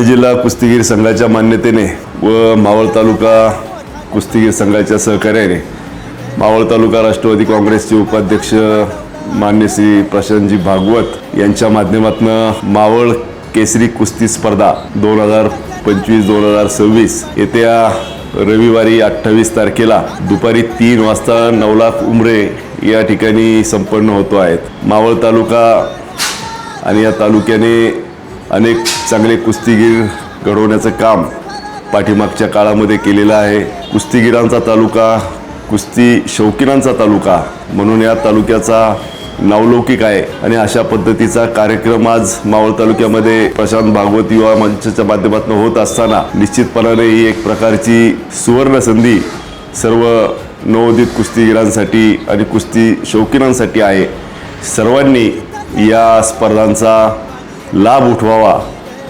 पुणे जिल्हा कुस्तीगीर संघाच्या मान्यतेने व मावळ तालुका कुस्तीगीर संघाच्या सहकार्याने मावळ तालुका राष्ट्रवादी काँग्रेसचे उपाध्यक्ष मान्य श्री प्रशांतजी भागवत यांच्या माध्यमातून मावळ केसरी कुस्ती स्पर्धा 2025-2026 येत्या रविवारी 28 तारखेला दुपारी 3 वाजता 9 लाख उमरे या ठिकाणी संपन्न होतो आहेत। मावळ तालुका आणि या तालुक्याने अनेक चांगले कुस्तीगीर घडवण्याचं काम पाठीमागच्या काळामध्ये केलेलं आहे। कुस्तीगीरांचा तालुका, कुस्ती शौकीनांचा तालुका म्हणून या तालुक्याचा नावलौकिक आहे आणि अशा पद्धतीचा कार्यक्रम आज मावळ तालुक्यामध्ये प्रशांत भागवत युवा मंचाच्या माध्यमातून होत असताना निश्चितपणाने ही एक प्रकारची सुवर्ण संधी सर्व नवोदित कुस्तीगीरांसाठी आणि कुस्ती शौकीनांसाठी आहे। सर्वांनी या स्पर्धांचा लाभ उठवावा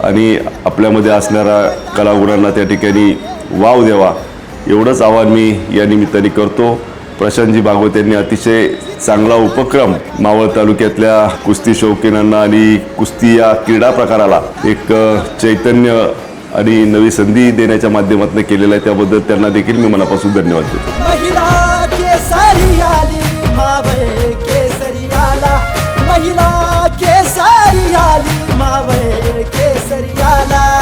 आणि आपल्यामध्ये असणाऱ्या कलागुणांना त्या ठिकाणी वाव द्यावा एवढंच आवाहन मी या निमित्ताने करतो। प्रशांतजी भागवत यांनी अतिशय चांगला उपक्रम मावळ तालुक्यातल्या कुस्ती शौकीनांना आणि कुस्ती या क्रीडा प्रकाराला एक चैतन्य आणि नवी संधी देण्याच्या माध्यमातून केलेला आहे, त्याबद्दल त्यांना देखील मी मनापासून धन्यवाद देतो।